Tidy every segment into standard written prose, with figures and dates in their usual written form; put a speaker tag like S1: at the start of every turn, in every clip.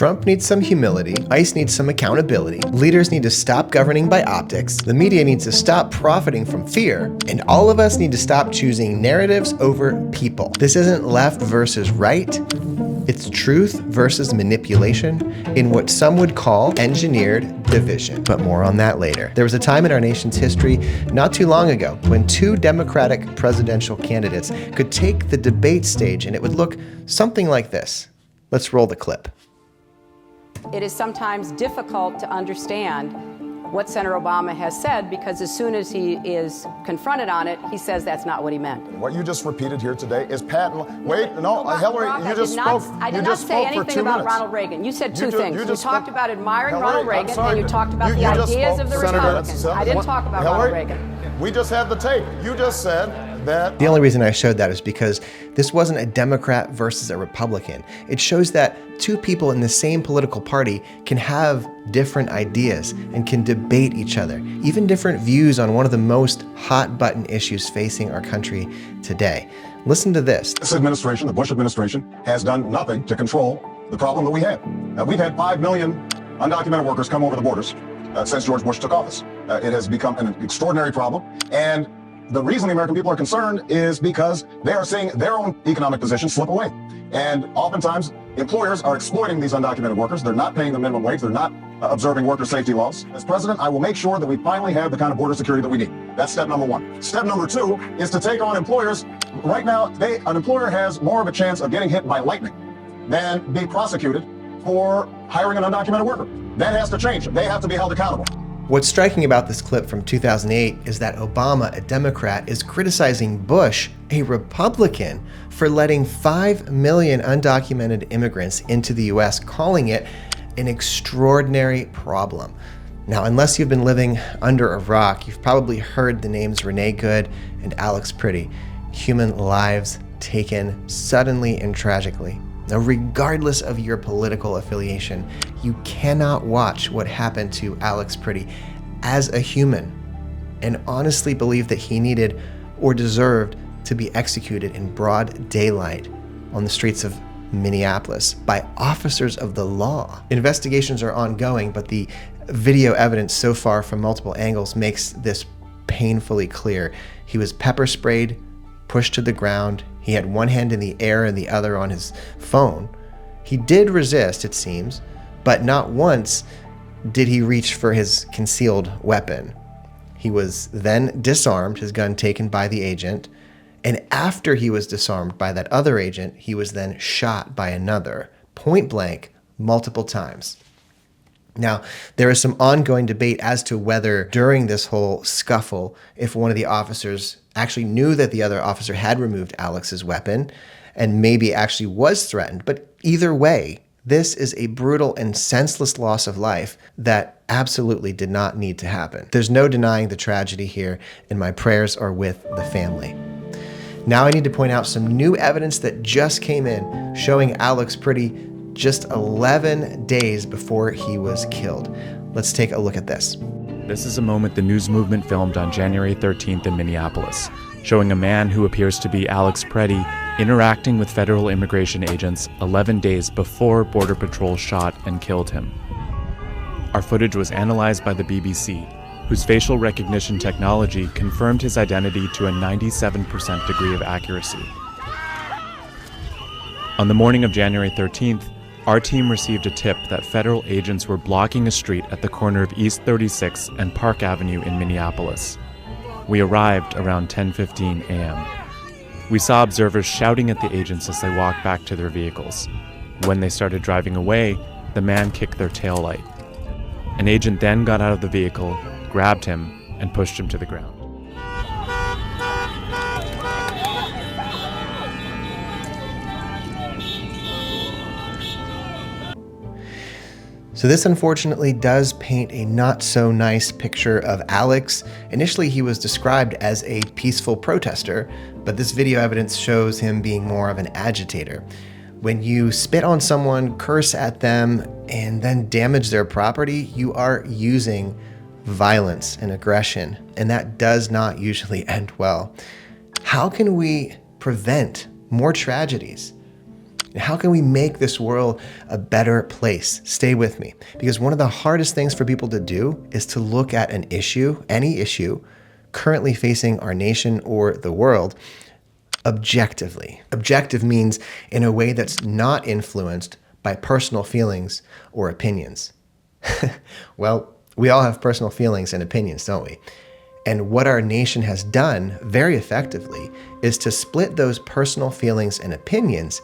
S1: Trump needs some humility, ICE needs some accountability, leaders need to stop governing by optics, the media needs to stop profiting from fear, and all of us need to stop choosing narratives over people. This isn't left versus right. It's truth versus manipulation in what some would call engineered division. But more on that later. There was a time in our nation's history not too long ago when two Democratic presidential candidates could take the debate stage and it would look something like this. Let's roll the clip.
S2: It is sometimes difficult to understand what Senator Obama has said because as soon as he is confronted on it, he says that's not what he meant.
S3: What you just repeated here today is patent. Wait, no, Hillary, you just spoke.
S2: I did not say anything about Ronald Reagan. You said two things. You talked about admiring Ronald Reagan, and you talked about the ideas of the Republicans. I didn't talk about Ronald Reagan.
S3: We just had the tape. You just said that.
S1: The only reason I showed that is because this wasn't a Democrat versus a Republican. It shows that two people in the same political party can have different ideas and can debate each other, even different views on one of the most hot button issues facing our country today. Listen to this.
S3: This administration, the Bush administration, has done nothing to control the problem that we have. We've had 5 million undocumented workers come over the borders since George Bush took office. It has become an extraordinary problem. And the reason the American people are concerned is because they are seeing their own economic position slip away. And oftentimes, employers are exploiting these undocumented workers. They're not paying the minimum wage. They're not observing worker safety laws. As president, I will make sure that we finally have the kind of border security that we need. That's step number one. Step number two is to take on employers. Right now, an employer has more of a chance of getting hit by lightning than being prosecuted for hiring an undocumented worker. That has to change. They have to be held accountable.
S1: What's striking about this clip from 2008 is that Obama, a Democrat, is criticizing Bush, a Republican, for letting 5 million undocumented immigrants into the US, calling it an extraordinary problem. Now, unless you've been living under a rock, you've probably heard the names Renee Good and Alex Pretti, human lives taken suddenly and tragically. Now, regardless of your political affiliation, you cannot watch what happened to Alex Pretti as a human and honestly believe that he needed or deserved to be executed in broad daylight on the streets of Minneapolis by officers of the law. Investigations are ongoing, but the video evidence so far from multiple angles makes this painfully clear. He was pepper sprayed, pushed to the ground. He had one hand in the air and the other on his phone. He did resist, it seems, but not once did he reach for his concealed weapon. He was then disarmed, his gun taken by the agent, and after he was disarmed by that other agent, he was then shot by another, point blank, multiple times. Now, there is some ongoing debate as to whether during this whole scuffle, if one of the officers actually knew that the other officer had removed Alex's weapon and maybe actually was threatened. But either way, this is a brutal and senseless loss of life that absolutely did not need to happen. There's no denying the tragedy here, and my prayers are with the family. Now I need to point out some new evidence that just came in showing Alex Pretti just 11 days before he was killed. Let's take a look at this.
S4: This is a moment the news movement filmed on January 13th in Minneapolis, showing a man who appears to be Alex Pretti interacting with federal immigration agents 11 days before Border Patrol shot and killed him. Our footage was analyzed by the BBC, whose facial recognition technology confirmed his identity to a 97% degree of accuracy. On the morning of January 13th, our team received a tip that federal agents were blocking a street at the corner of East 36 and Park Avenue in Minneapolis. We arrived around 10:15 a.m. We saw observers shouting at the agents as they walked back to their vehicles. When they started driving away, the man kicked their taillight. An agent then got out of the vehicle, grabbed him, and pushed him to the ground.
S1: So this unfortunately does paint a not so nice picture of Alex. Initially, he was described as a peaceful protester, but this video evidence shows him being more of an agitator. When you spit on someone, curse at them, and then damage their property, you are using violence and aggression, and that does not usually end well. How can we prevent more tragedies? And how can we make this world a better place? Stay with me. Because one of the hardest things for people to do is to look at an issue, any issue, currently facing our nation or the world, objectively. Objective means in a way that's not influenced by personal feelings or opinions. Well, we all have personal feelings and opinions, don't we? And what our nation has done very effectively is to split those personal feelings and opinions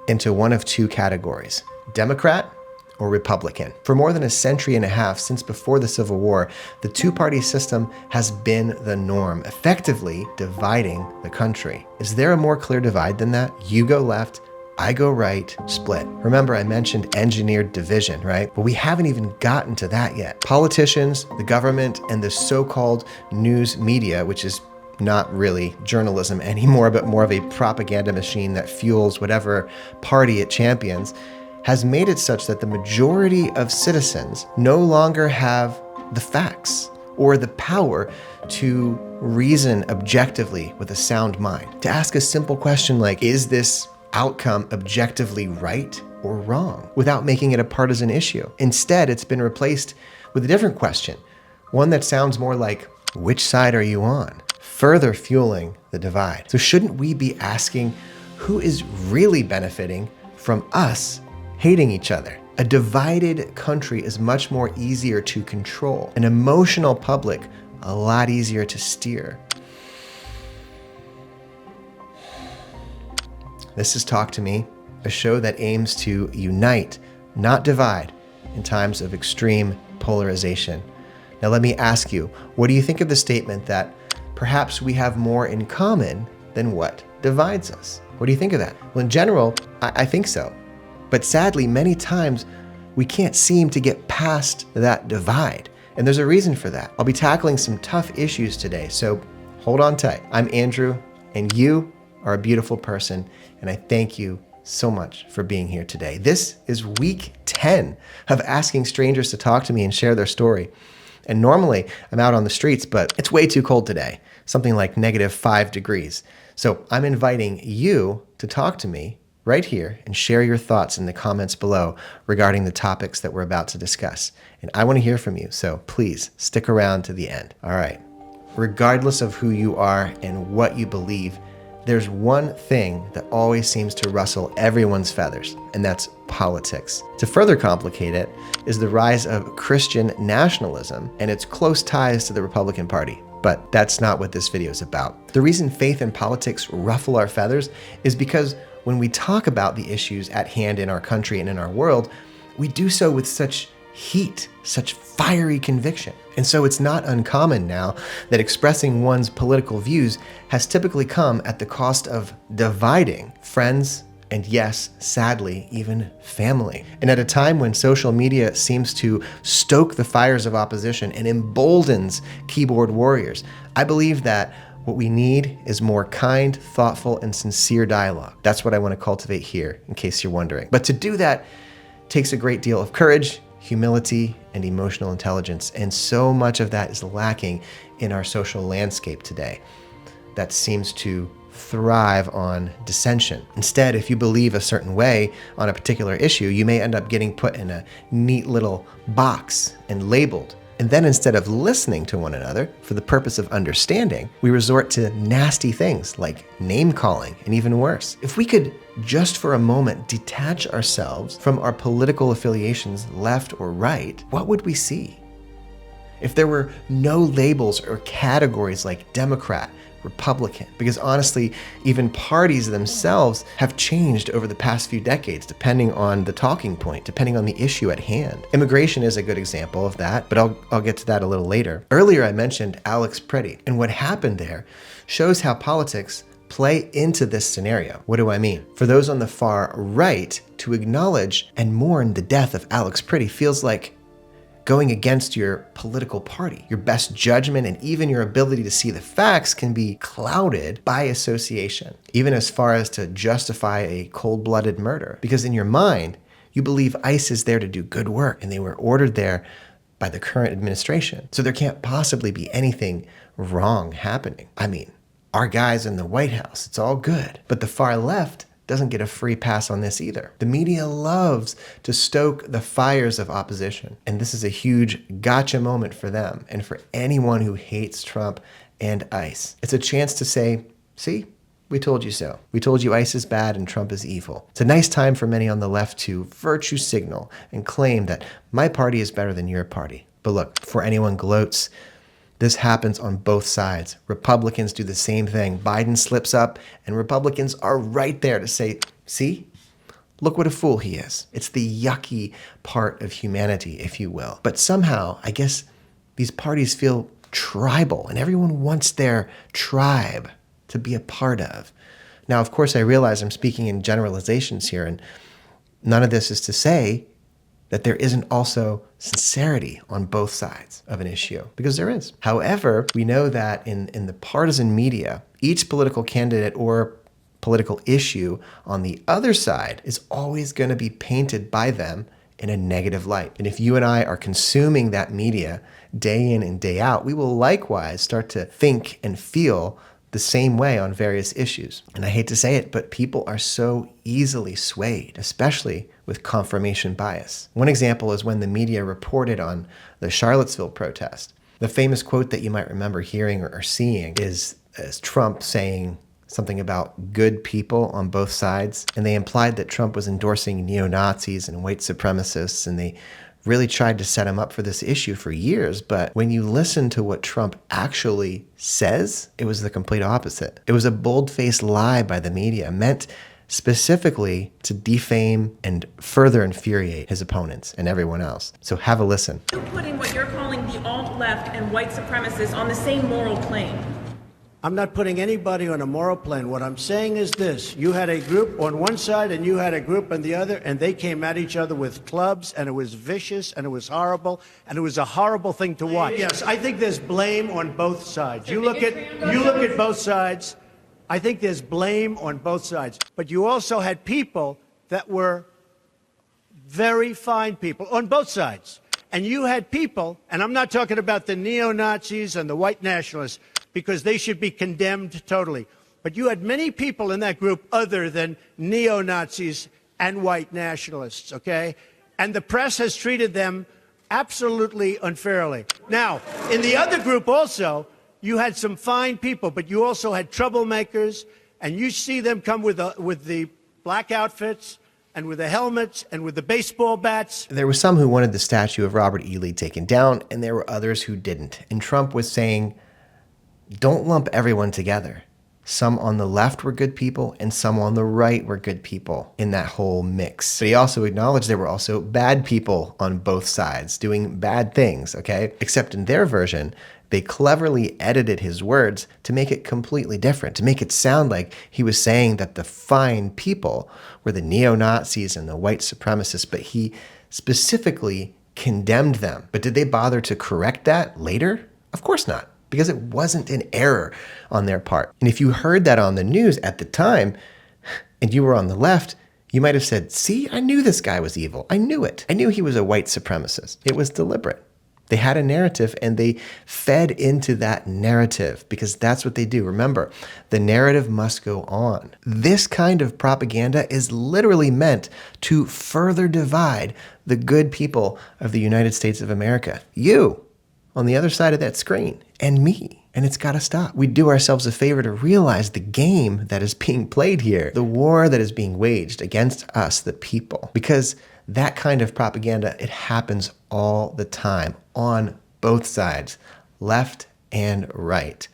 S1: into one of two categories: Democrat or Republican. For more than a century and a half, since before the Civil War, the two-party system has been the norm, effectively dividing the country. Is there a more clear divide than that? You go left, I go right, split. Remember, I mentioned engineered division, right? But we haven't even gotten to that yet. Politicians, the government, and the so-called news media, which is not really journalism anymore, but more of a propaganda machine that fuels whatever party it champions, has made it such that the majority of citizens no longer have the facts or the power to reason objectively with a sound mind. To ask a simple question like, is this outcome objectively right or wrong, without making it a partisan issue? Instead, it's been replaced with a different question, one that sounds more like, which side are you on? Further fueling the divide. So shouldn't we be asking who is really benefiting from us hating each other? A divided country is much more easier to control. An emotional public, a lot easier to steer. This is Talk to Me, a show that aims to unite, not divide, in times of extreme polarization. Now let me ask you, what do you think of the statement that perhaps we have more in common than what divides us? What do you think of that? Well, in general, I think so. But sadly, many times we can't seem to get past that divide. And there's a reason for that. I'll be tackling some tough issues today, so hold on tight. I'm Andrew, and you are a beautiful person, and I thank you so much for being here today. This is week 10 of asking strangers to talk to me and share their story. And normally I'm out on the streets, but it's way too cold today, something like -5 degrees. So I'm inviting you to talk to me right here and share your thoughts in the comments below regarding the topics that we're about to discuss. And I want to hear from you, so please stick around to the end. All right. Regardless of who you are and what you believe, there's one thing that always seems to rustle everyone's feathers, and that's politics. To further complicate it is the rise of Christian nationalism and its close ties to the Republican Party. But that's not what this video is about. The reason faith and politics ruffle our feathers is because when we talk about the issues at hand in our country and in our world, we do so with such heat, such fiery conviction. And so it's not uncommon now that expressing one's political views has typically come at the cost of dividing friends and, yes, sadly, even family. And at a time when social media seems to stoke the fires of opposition and emboldens keyboard warriors, I believe that what we need is more kind, thoughtful, and sincere dialogue. That's what I want to cultivate here, in case you're wondering. But to do that takes a great deal of courage, humility, and emotional intelligence. And so much of that is lacking in our social landscape today that seems to thrive on dissension. Instead, if you believe a certain way on a particular issue, you may end up getting put in a neat little box and labeled. And then instead of listening to one another for the purpose of understanding, we resort to nasty things like name calling and even worse. If we could just for a moment detach ourselves from our political affiliations, left or right, what would we see? If there were no labels or categories like Democrat, Republican, because honestly, even parties themselves have changed over the past few decades, depending on the talking point, depending on the issue at hand. Immigration is a good example of that, but I'll get to that a little later. Earlier, I mentioned Alex Pretti, and what happened there shows how politics play into this scenario. What do I mean? For those on the far right, to acknowledge and mourn the death of Alex Pretti feels like going against your political party. Your best judgment and even your ability to see the facts can be clouded by association, even as far as to justify a cold-blooded murder. Because in your mind, you believe ICE is there to do good work, and they were ordered there by the current administration. So there can't possibly be anything wrong happening. I mean, our guys in the White House, it's all good. But the far left doesn't get a free pass on this either. The media loves to stoke the fires of opposition. And this is a huge gotcha moment for them and for anyone who hates Trump and ICE. It's a chance to say, see, we told you so. We told you ICE is bad and Trump is evil. It's a nice time for many on the left to virtue signal and claim that my party is better than your party. But look, before anyone gloats, this happens on both sides. Republicans do the same thing. Biden slips up and Republicans are right there to say, see, look what a fool he is. It's the yucky part of humanity, if you will. But somehow, I guess these parties feel tribal and everyone wants their tribe to be a part of. Now, of course, I realize I'm speaking in generalizations here, and none of this is to say that there isn't also sincerity on both sides of an issue, because there is. However, we know that in the partisan media, each political candidate or political issue on the other side is always going to be painted by them in a negative light. And if you and I are consuming that media day in and day out, we will likewise start to think and feel the same way on various issues. And I hate to say it, but people are so easily swayed, especially with confirmation bias. One example is when the media reported on the Charlottesville protest. The famous quote that you might remember hearing or seeing is Trump saying something about good people on both sides. And they implied that Trump was endorsing neo-Nazis and white supremacists, and they really tried to set him up for this issue for years. But when you listen to what Trump actually says, it was the complete opposite. It was a bold-faced lie by the media, meant specifically to defame and further infuriate his opponents and everyone else. So have a listen.
S5: You're putting what you're calling the alt-left and white supremacists on the same moral plane.
S6: I'm not putting anybody on a moral plane. What I'm saying is this. You had a group on one side and you had a group on the other, and they came at each other with clubs, and it was vicious, and it was horrible, and it was a horrible thing to watch. Yes, I think there's blame on both sides. You look at both sides. I think there's blame on both sides. But you also had people that were very fine people on both sides. And you had people, and I'm not talking about the neo-Nazis and the white nationalists, because they should be condemned totally. But you had many people in that group other than neo-Nazis and white nationalists, okay? And the press has treated them absolutely unfairly. Now, in the other group also, you had some fine people, but you also had troublemakers, and you see them come with the black outfits and with the helmets and with the baseball bats.
S1: There were some who wanted the statue of Robert E. Lee taken down, and there were others who didn't. And Trump was saying, don't lump everyone together. Some on the left were good people and some on the right were good people in that whole mix. But he also acknowledged there were also bad people on both sides doing bad things, okay? Except in their version, they cleverly edited his words to make it completely different, to make it sound like he was saying that the fine people were the neo-Nazis and the white supremacists, but he specifically condemned them. But did they bother to correct that later? Of course not, because it wasn't an error on their part. And if you heard that on the news at the time, and you were on the left, you might have said, see, I knew this guy was evil. I knew it. I knew he was a white supremacist. It was deliberate. They had a narrative and they fed into that narrative because that's what they do. Remember, the narrative must go on. This kind of propaganda is literally meant to further divide the good people of the United States of America. You, on the other side of that screen, and me. And it's got to stop. We do ourselves a favor to realize the game that is being played here, the war that is being waged against us, the people. Because that kind of propaganda, it happens all the time on both sides, left and right.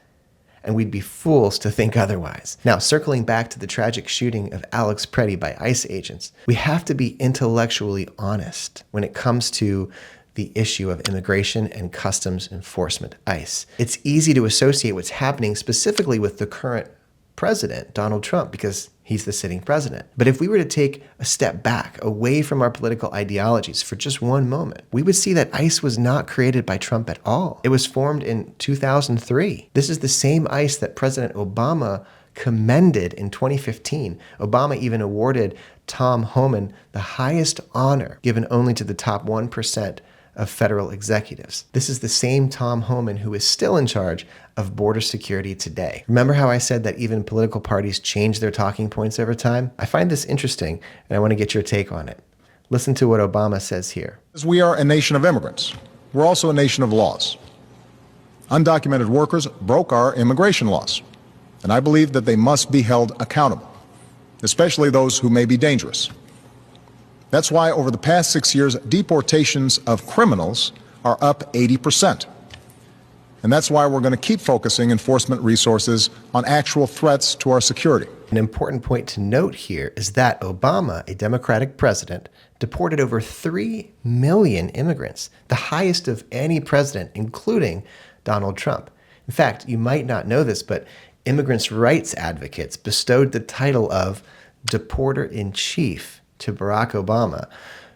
S1: And we'd be fools to think otherwise. Now, circling back to the tragic shooting of Alex Pretti by ICE agents, we have to be intellectually honest when it comes to the issue of immigration and customs enforcement, ICE. It's easy to associate what's happening specifically with the current president, Donald Trump, because he's the sitting president. But if we were to take a step back, away from our political ideologies for just one moment, we would see that ICE was not created by Trump at all. It was formed in 2003. This is the same ICE that President Obama commended in 2015. Obama even awarded Tom Homan the highest honor given only to the top 1% of federal executives. This is the same Tom Homan who is still in charge of border security today. Remember how I said that even political parties change their talking points over time? I find this interesting, and I want to get your take on it. Listen to what Obama says here.
S3: We are a nation of immigrants. We're also a nation of laws. Undocumented workers broke our immigration laws, and I believe that they must be held accountable, especially those who may be dangerous. That's why over the past 6 years, deportations of criminals are up 80%. And that's why we're going to keep focusing enforcement resources on actual threats to our security.
S1: An important point to note here is that Obama, a Democratic president, deported over 3 million immigrants, the highest of any president, including Donald Trump. In fact, you might not know this, but immigrants' rights advocates bestowed the title of Deporter-in-Chief to Barack Obama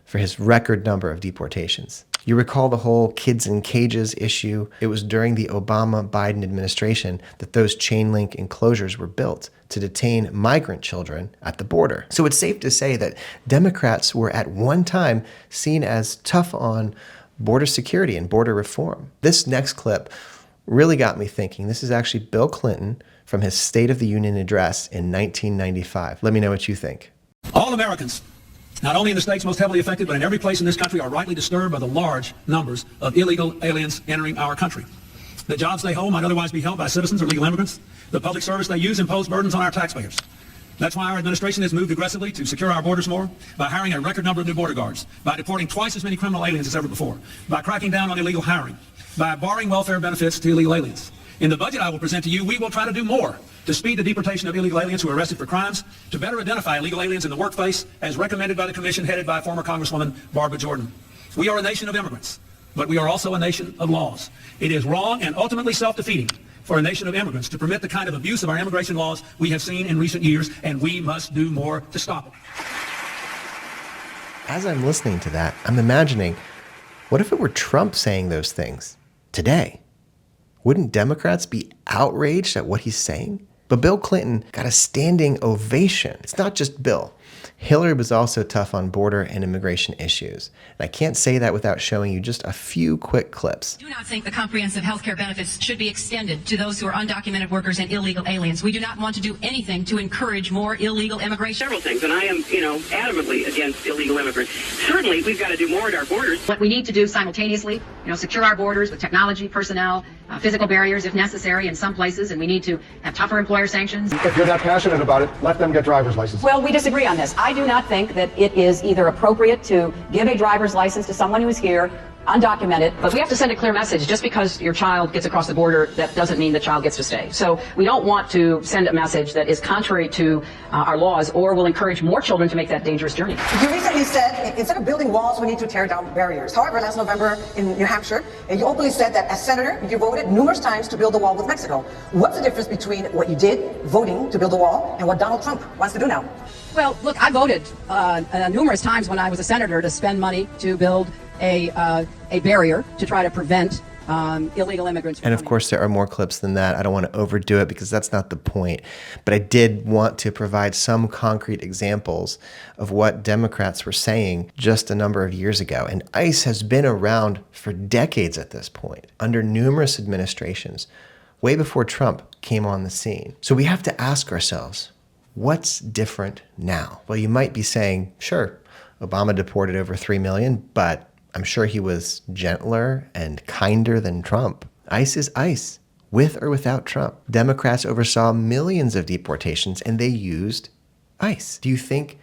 S1: for his record number of deportations. You recall the whole kids in cages issue? It was during the Obama-Biden administration that those chain link enclosures were built to detain migrant children at the border. So it's safe to say that Democrats were at one time seen as tough on border security and border reform. This next clip really got me thinking. This is actually Bill Clinton from his State of the Union address in 1995. Let me know what you think.
S7: All Americans, not only in the states most heavily affected, but in every place in this country, are rightly disturbed by the large numbers of illegal aliens entering our country. The jobs they hold might otherwise be held by citizens or legal immigrants. The public service they use impose burdens on our taxpayers. That's why our administration has moved aggressively to secure our borders more, by hiring a record number of new border guards, by deporting twice as many criminal aliens as ever before, by cracking down on illegal hiring, by barring welfare benefits to illegal aliens. In the budget I will present to you, we will try to do more to speed the deportation of illegal aliens who are arrested for crimes, to better identify illegal aliens in the workplace, as recommended by the commission headed by former Congresswoman Barbara Jordan. We are a nation of immigrants, but we are also a nation of laws. It is wrong and ultimately self-defeating for a nation of immigrants to permit the kind of abuse of our immigration laws we have seen in recent years, and we must do more to stop it.
S1: As I'm listening to that, I'm imagining, what if it were Trump saying those things today? Wouldn't Democrats be outraged at what he's saying? But Bill Clinton got a standing ovation. It's not just Bill. Hillary was also tough on border and immigration issues. And I can't say that without showing you just a few quick clips.
S8: I do not think the comprehensive health care benefits should be extended to those who are undocumented workers and illegal aliens. We do not want to do anything to encourage more illegal immigration.
S9: Several things, and I am, adamantly against illegal immigrants. Certainly, we've got to do more at our borders.
S8: What we need to do simultaneously, secure our borders with technology, personnel, physical barriers if necessary in some places, and we need to have tougher employer sanctions.
S10: If you're that passionate about it, let them get driver's licenses.
S2: Well, we disagree on this. I do not think that it is either appropriate to give a driver's license to someone who is here undocumented, but we have to send a clear message. Just because your child gets across the border, that doesn't mean the child gets to stay. So we don't want to send a message that is contrary to our laws or will encourage more children to make that dangerous journey.
S11: You recently said instead of building walls, we need to tear down barriers. However, last November in New Hampshire, you openly said that as senator, you voted numerous times to build a wall with Mexico. What's the difference between what you did, voting to build a wall, and what Donald Trump wants to do now?
S2: Well, look, I voted numerous times when I was a senator to spend money to build a barrier to try to prevent illegal immigrants from
S1: And of course, there are more clips than that. I don't want to overdo it because that's not the point. But I did want to provide some concrete examples of what Democrats were saying just a number of years ago. And ICE has been around for decades at this point, under numerous administrations, way before Trump came on the scene. So we have to ask ourselves, what's different now? Well, you might be saying, sure, Obama deported over 3 million, but I'm sure he was gentler and kinder than Trump. ICE is ICE, with or without Trump. Democrats oversaw millions of deportations, and they used ICE. Do you think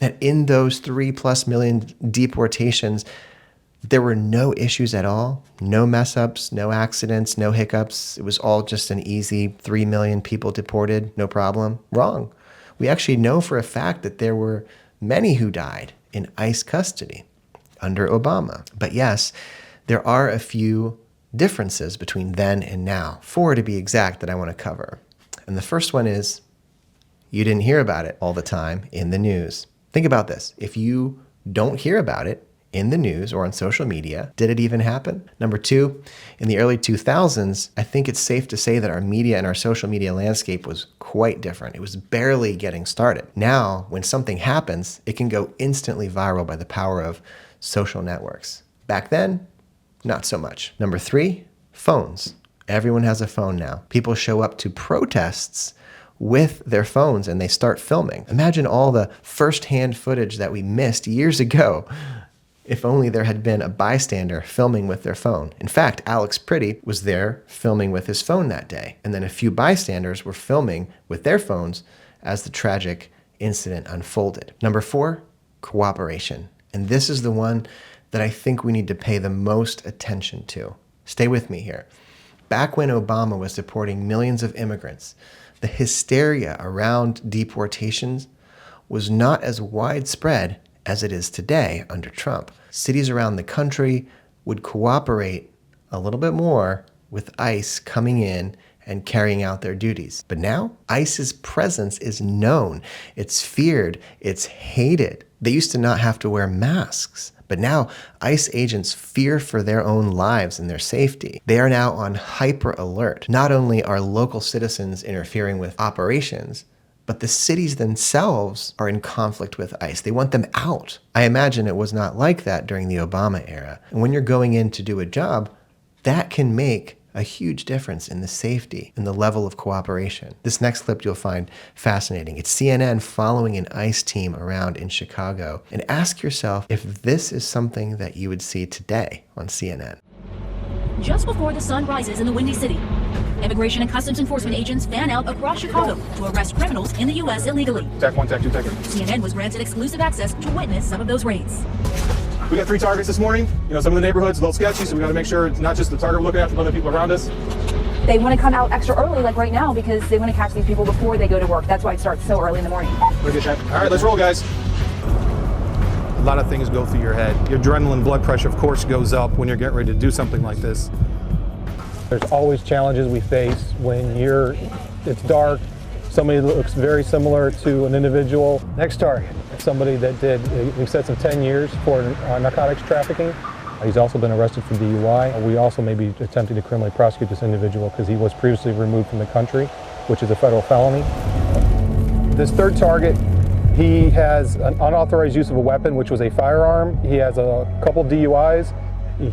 S1: that in those 3+ million deportations, there were no issues at all? No mess-ups, no accidents, no hiccups? It was all just an easy 3 million people deported, no problem? Wrong. We actually know for a fact that there were many who died in ICE custody under Obama. But yes, there are a few differences between then and now, 4 to be exact, that I want to cover. And the first one is, you didn't hear about it all the time in the news. Think about this. If you don't hear about it in the news or on social media, did it even happen? Number 2, in the early 2000s, I think it's safe to say that our media and our social media landscape was quite different. It was barely getting started. Now, when something happens, it can go instantly viral by the power of social networks. Back then, not so much. Number 3, phones. Everyone has a phone now. People show up to protests with their phones and they start filming. Imagine all the first-hand footage that we missed years ago if only there had been a bystander filming with their phone. In fact, Alex Pretti was there filming with his phone that day, and then a few bystanders were filming with their phones as the tragic incident unfolded. Number 4, cooperation. And this is the one that I think we need to pay the most attention to. Stay with me here. Back when Obama was deporting millions of immigrants, the hysteria around deportations was not as widespread as it is today under Trump. Cities around the country would cooperate a little bit more with ICE coming in and carrying out their duties. But now, ICE's presence is known, it's feared, it's hated. They used to not have to wear masks, but now ICE agents fear for their own lives and their safety. They are now on hyper alert. Not only are local citizens interfering with operations, but the cities themselves are in conflict with ICE. They want them out. I imagine it was not like that during the Obama era. And when you're going in to do a job, that can make a huge difference in the safety and the level of cooperation. This next clip you'll find fascinating. It's CNN following an ICE team around in Chicago. And ask yourself if this is something that you would see today on CNN.
S12: Just before the sun rises in the Windy City, Immigration and Customs Enforcement agents fan out across Chicago to arrest criminals in the U.S. illegally.
S10: Tech 1, Tech 2, Tech 3.
S12: CNN was granted exclusive access to witness some of those raids.
S10: We got 3 targets this morning. You know, some of the neighborhoods a little sketchy, so we got to make sure it's not just the target we're looking at, but other people around us.
S13: They want to come out extra early, like right now, because they want to catch these people before they go to work. That's why it starts so early in the morning.
S10: All right, let's roll, guys. A lot of things go through your head. Your adrenaline, blood pressure, of course, goes up when you're getting ready to do something like this.
S14: There's always challenges we face when it's dark, somebody looks very similar to an individual. Next target, somebody that did, we set some 10 years for narcotics trafficking. He's also been arrested for DUI. We also may be attempting to criminally prosecute this individual because he was previously removed from the country, which is a federal felony. This third target, he has an unauthorized use of a weapon, which was a firearm. He has a couple DUIs.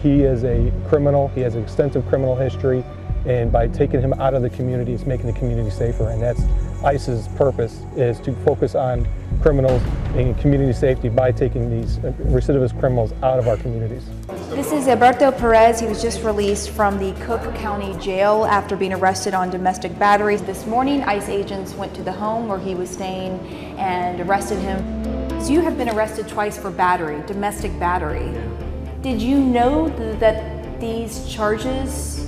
S14: He is a criminal. He has an extensive criminal history. And by taking him out of the community, it's making the community safer. And that's ICE's purpose, is to focus on criminals and community safety by taking these recidivist criminals out of our communities.
S15: This is Alberto Perez. He was just released from the Cook County Jail after being arrested on domestic batteries. This morning, ICE agents went to the home where he was staying and arrested him. So you have been arrested twice for battery, domestic battery. Did you know that these charges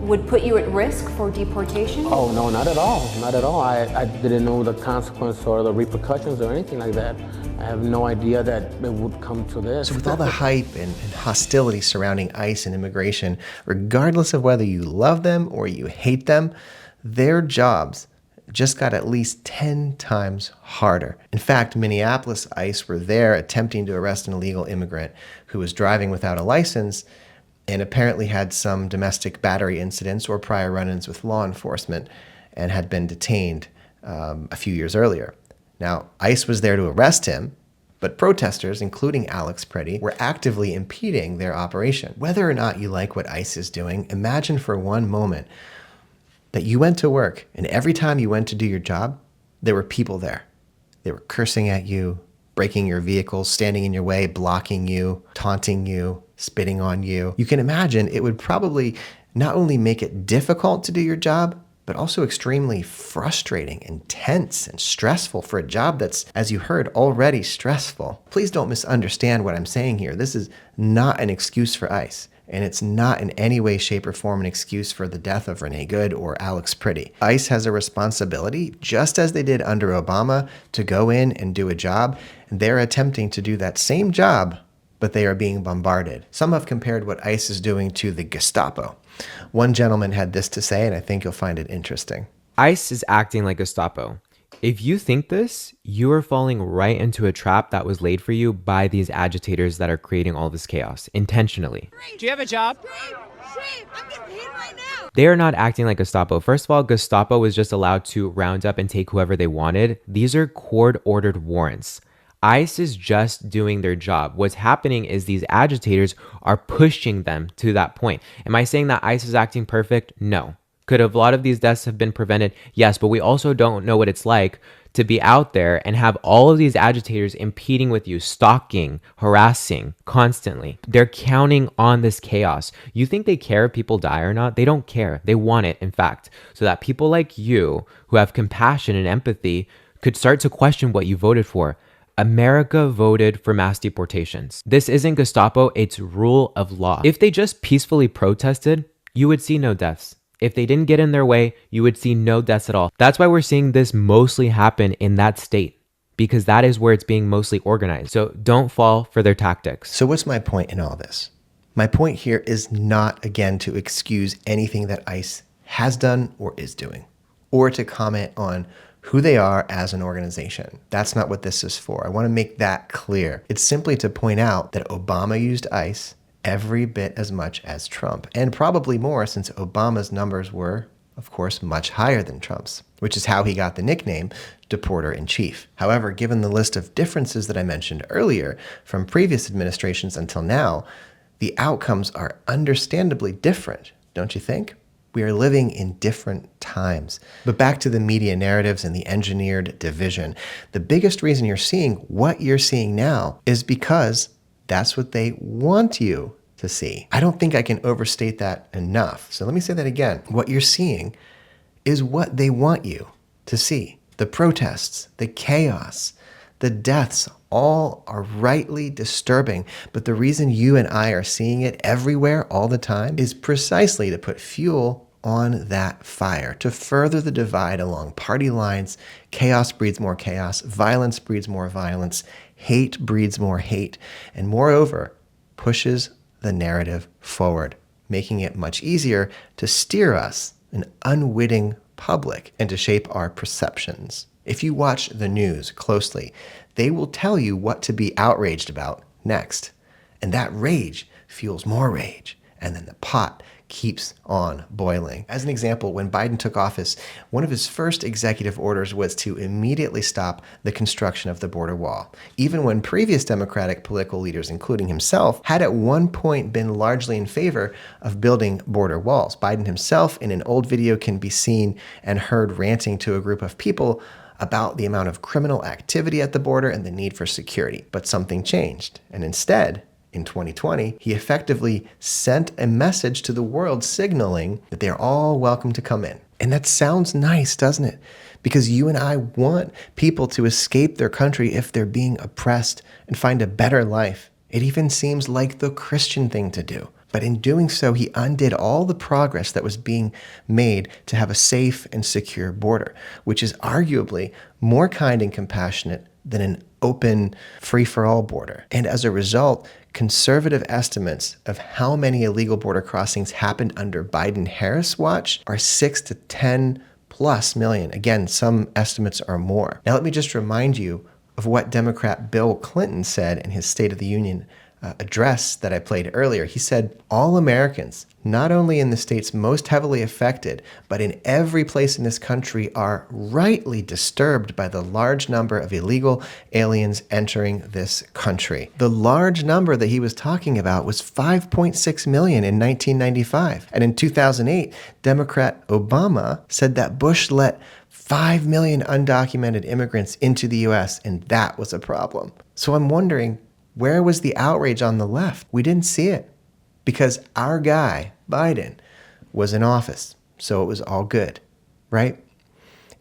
S15: would put you at risk for deportation?
S16: Oh, no, not at all. Not at all. I didn't know the consequence or the repercussions or anything like that. I have no idea that it would come to this.
S1: So with all the hype and hostility surrounding ICE and immigration, regardless of whether you love them or you hate them, their jobs just got at least 10 times harder. In fact, Minneapolis ICE were there attempting to arrest an illegal immigrant who was driving without a license and apparently had some domestic battery incidents or prior run-ins with law enforcement and had been detained a few years earlier. Now, ICE was there to arrest him, but protesters, including Alex Pretti, were actively impeding their operation. Whether or not you like what ICE is doing, imagine for one moment that you went to work and every time you went to do your job, there were people there. They were cursing at you, breaking your vehicles, standing in your way, blocking you, taunting you, spitting on you. You can imagine it would probably not only make it difficult to do your job, but also extremely frustrating and tense and stressful for a job that's, as you heard, already stressful. Please don't misunderstand what I'm saying here. This is not an excuse for ICE, and it's not in any way, shape, or form an excuse for the death of Renee Good or Alex Pretti. ICE has a responsibility, just as they did under Obama, to go in and do a job, and they're attempting to do that same job, but they are being bombarded. Some have compared what ICE is doing to the Gestapo. One gentleman had this to say, and I think you'll find it interesting.
S17: ICE is acting like Gestapo. If you think this, you are falling right into a trap that was laid for you by these agitators that are creating all this chaos, intentionally.
S18: Do you have a job?
S19: I'm getting paid right now.
S17: They are not acting like Gestapo. First of all, Gestapo was just allowed to round up and take whoever they wanted. These are court-ordered warrants. ICE is just doing their job. What's happening is these agitators are pushing them to that point. Am I saying that ICE is acting perfect? No. Could a lot of these deaths have been prevented? Yes, but we also don't know what it's like to be out there and have all of these agitators impeding with you, stalking, harassing constantly. They're counting on this chaos. You think they care if people die or not? They don't care. They want it, in fact, so that people like you who have compassion and empathy could start to question what you voted for. America voted for mass deportations. This isn't Gestapo, it's rule of law. If they just peacefully protested, you would see no deaths. If they didn't get in their way, you would see no deaths at all. That's why we're seeing this mostly happen in that state, because that is where it's being mostly organized. So don't fall for their tactics.
S1: So what's my point in all this? My point here is not, again, to excuse anything that ICE has done or is doing, or to comment on who they are as an organization. That's not what this is for. I want to make that clear. It's simply to point out that Obama used ICE every bit as much as Trump, and probably more since Obama's numbers were, of course, much higher than Trump's, which is how he got the nickname Deporter-in-Chief. However, given the list of differences that I mentioned earlier from previous administrations until now, the outcomes are understandably different, don't you think? We are living in different times. But back to the media narratives and the engineered division. The biggest reason you're seeing what you're seeing now is because that's what they want you to see. I don't think I can overstate that enough. So let me say that again. What you're seeing is what they want you to see. The protests, the chaos, the deaths, all are rightly disturbing. But the reason you and I are seeing it everywhere all the time is precisely to put fuel on that fire, to further the divide along party lines. Chaos breeds more chaos. Violence breeds more violence. Hate breeds more hate. And moreover, pushes the narrative forward, making it much easier to steer us, an unwitting public, and to shape our perceptions. If you watch the news closely, they will tell you what to be outraged about next. And that rage fuels more rage. And then the pot keeps on boiling. As an example, when Biden took office, one of his first executive orders was to immediately stop the construction of the border wall, even when previous Democratic political leaders, including himself, had at one point been largely in favor of building border walls. Biden himself, in an old video, can be seen and heard ranting to a group of people about the amount of criminal activity at the border and the need for security. But something changed, and instead, in 2020, he effectively sent a message to the world signaling that they're all welcome to come in. And that sounds nice, doesn't it? Because you and I want people to escape their country if they're being oppressed and find a better life. It even seems like the Christian thing to do. But in doing so, he undid all the progress that was being made to have a safe and secure border, which is arguably more kind and compassionate than an open, free-for-all border. And as a result, conservative estimates of how many illegal border crossings happened under Biden-Harris watch are 6 to 10 plus million. Again, some estimates are more. Now, let me just remind you of what Democrat Bill Clinton said in his State of the Union address that I played earlier. He said, all Americans, not only in the states most heavily affected, but in every place in this country, are rightly disturbed by the large number of illegal aliens entering this country. The large number that he was talking about was 5.6 million in 1995. And in 2008, Democrat Obama said that Bush let 5 million undocumented immigrants into the U.S., and that was a problem. So I'm wondering, where was the outrage on the left? We didn't see it because our guy, Biden, was in office. So it was all good, right?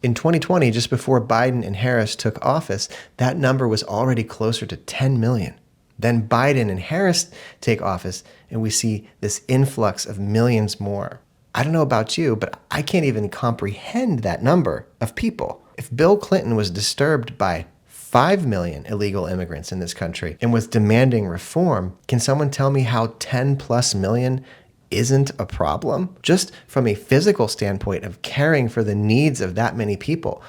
S1: In 2020, just before Biden and Harris took office, that number was already closer to 10 million. Then Biden and Harris take office, and we see this influx of millions more. I don't know about you, but I can't even comprehend that number of people. If Bill Clinton was disturbed by 5 million illegal immigrants in this country and was demanding reform, can someone tell me how 10 plus million isn't a problem? Just from a physical standpoint of caring for the needs of that many people.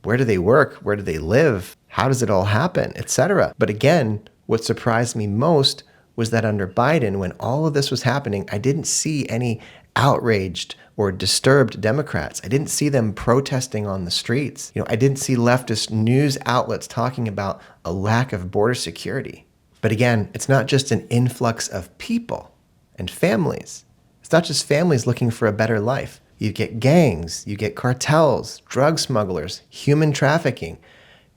S1: Where do they work? Where do they live? How does it all happen? Etc. But again, what surprised me most was that under Biden, when all of this was happening, I didn't see any outraged or disturbed Democrats. I didn't see them protesting on the streets. I didn't see leftist news outlets talking about a lack of border security. But again, it's not just an influx of people and families. It's not just families looking for a better life. You get gangs, you get cartels, drug smugglers, human trafficking,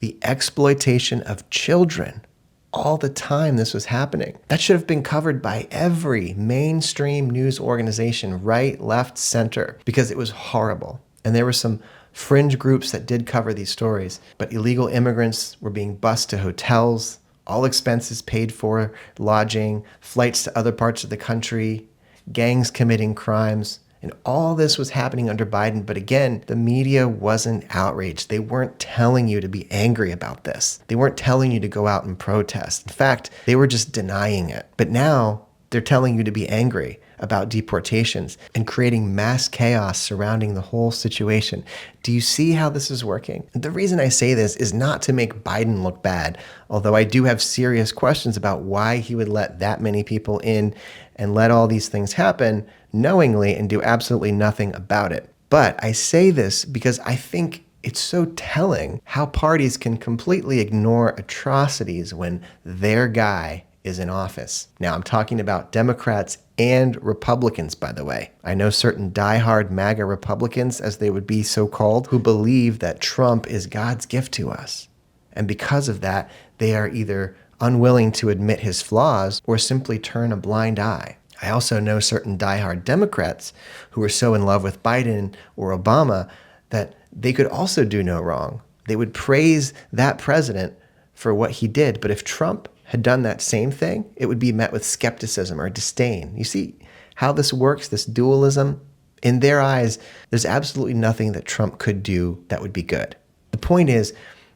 S1: the exploitation of children. All the time this was happening. That should have been covered by every mainstream news organization, right, left, center, because it was horrible. And there were some fringe groups that did cover these stories, but illegal immigrants were being bused to hotels, all expenses paid for, lodging, flights to other parts of the country, gangs committing crimes. And all this was happening under Biden. But again, the media wasn't outraged. They weren't telling you to be angry about this. They weren't telling you to go out and protest. In fact, they were just denying it. But now they're telling you to be angry about deportations and creating mass chaos surrounding the whole situation. Do you see how this is working? The reason I say this is not to make Biden look bad, although I do have serious questions about why he would let that many people in and let all these things happen knowingly and do absolutely nothing about it. But I say this because I think it's so telling how parties can completely ignore atrocities when their guy is in office. Now, I'm talking about Democrats and Republicans, by the way. I know certain diehard MAGA Republicans, as they would be so called, who believe that Trump is God's gift to us. And because of that, they are either unwilling to admit his flaws or simply turn a blind eye. I also know certain diehard Democrats who are so in love with Biden or Obama that they could also do no wrong. They would praise that president for what he did. But if Trump had done that same thing, it would be met with skepticism or disdain. You see how this works, this dualism? In their eyes, there's absolutely nothing that Trump could do that would be good. The point is,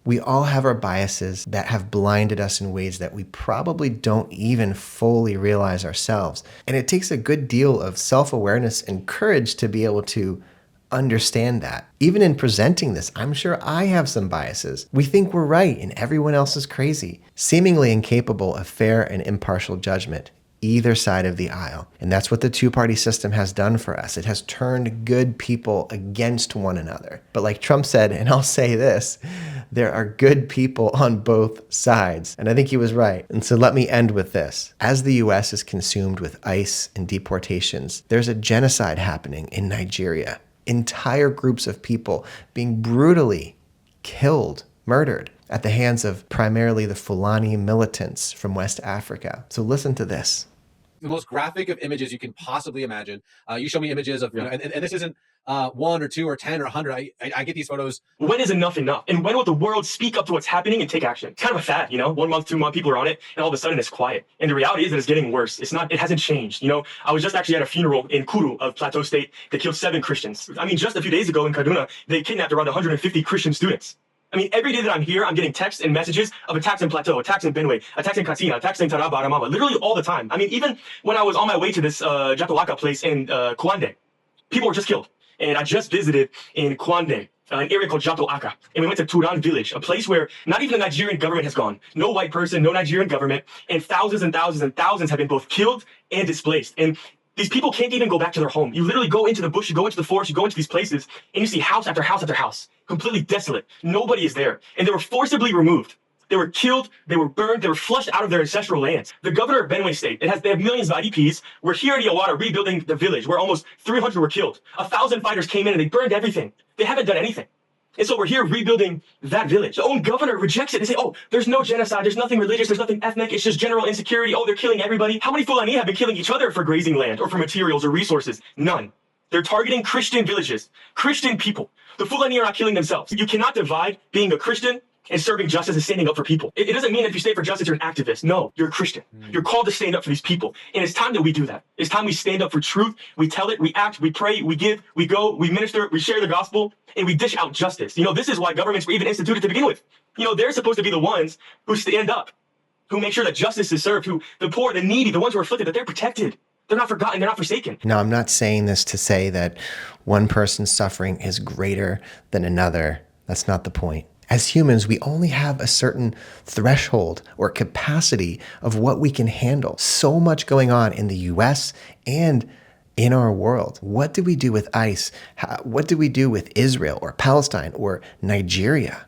S1: we all have our biases that have blinded us in ways that we probably don't even fully realize ourselves. And it takes a good deal of self-awareness and courage to be able to understand that. Even in presenting this, I'm sure I have some biases. We think we're right and everyone else is crazy, seemingly incapable of fair and impartial judgment, either side of the aisle. And that's what the two-party system has done for us. It has turned good people against one another. But like Trump said, and I'll say this, there are good people on both sides. And I think he was right. And so let me end with this. As the US is consumed with ICE and deportations, there's a genocide happening in Nigeria. Entire groups of people being brutally killed, murdered at the hands of primarily the Fulani militants from West Africa. So listen to this.
S18: The most graphic of images you can possibly imagine. You show me images of, and this isn't 1 or 2 or 10 or 100. I get these photos.
S20: When is enough enough? And when will the world speak up to what's happening and take action? It's kind of a fad, 1 month, 2 months, people are on it, and all of a sudden it's quiet. And the reality is that it's getting worse. It hasn't changed. I was just actually at a funeral in Kuru of Plateau State that killed 7 Christians. I mean, just a few days ago in Kaduna, they kidnapped around 150 Christian students. I mean, every day that I'm here, I'm getting texts and messages of attacks in Plateau, attacks in Benue, attacks in Katsina, attacks in Taraba, Adamawa, literally all the time. I mean, even when I was on my way to this Jatowaka place in Kwande, people were just killed. And I just visited in Kwande, an area called Jatowaka, and we went to Turan village, a place where not even the Nigerian government has gone. No white person, no Nigerian government, and thousands and thousands and thousands have been both killed and displaced. And these people can't even go back to their home. You literally go into the bush, you go into the forest, you go into these places, and you see house after house after house, completely desolate. Nobody is there. And they were forcibly removed. They were killed, they were burned, they were flushed out of their ancestral lands. The governor of Benue State, they have millions of IDPs. We're here in Yawara rebuilding the village where almost 300 were killed. 1,000 fighters came in and they burned everything. They haven't done anything. And so we're here rebuilding that village. The own governor rejects it. They say, oh, there's no genocide. There's nothing religious. There's nothing ethnic. It's just general insecurity. Oh, they're killing everybody. How many Fulani have been killing each other for grazing land or for materials or resources? None. They're targeting Christian villages, Christian people. The Fulani are not killing themselves. You cannot divide being a Christian and serving justice and standing up for people. It doesn't mean that if you stand for justice, you're an activist. No, you're a Christian. You're called to stand up for these people. And it's time that we do that. It's time we stand up for truth. We tell it, we act, we pray, we give, we go, we minister, we share the gospel, and we dish out justice. This is why governments were even instituted to begin with. They're supposed to be the ones who stand up, who make sure that justice is served, who the poor, the needy, the ones who are afflicted, that they're protected. They're not forgotten. They're not forsaken.
S1: Now, I'm not saying this to say that one person's suffering is greater than another. That's not the point. As humans, we only have a certain threshold or capacity of what we can handle. So much going on in the US and in our world? What do we do with ICE? What do we do with Israel or Palestine or Nigeria?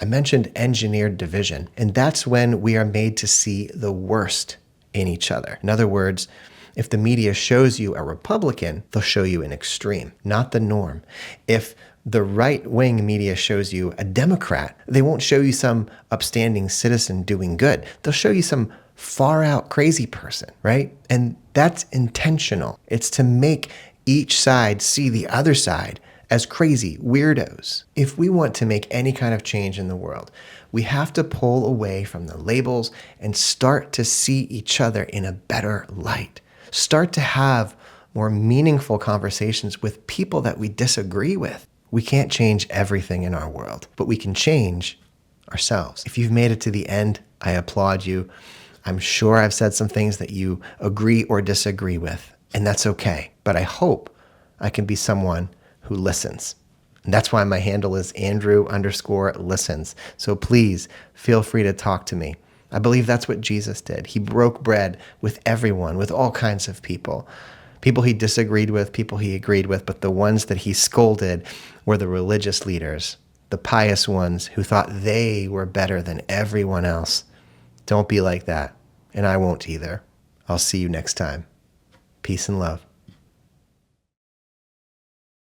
S1: I mentioned engineered division, and that's when we are made to see the worst in each other. In other words, if the media shows you a Republican, they'll show you an extreme, not the norm. If the right-wing media shows you a Democrat, they won't show you some upstanding citizen doing good. They'll show you some far-out crazy person, right? And that's intentional. It's to make each side see the other side as crazy weirdos. If we want to make any kind of change in the world, we have to pull away from the labels and start to see each other in a better light. Start to have more meaningful conversations with people that we disagree with. We can't change everything in our world, but we can change ourselves. If you've made it to the end, I applaud you. I'm sure I've said some things that you agree or disagree with, and that's okay. But I hope I can be someone who listens. And that's why my handle is Andrew_listens. So please feel free to talk to me. I believe that's what Jesus did. He broke bread with everyone, with all kinds of people. People he disagreed with, people he agreed with, but the ones that he scolded were the religious leaders, the pious ones who thought they were better than everyone else. Don't be like that, and I won't either. I'll see you next time. Peace and love.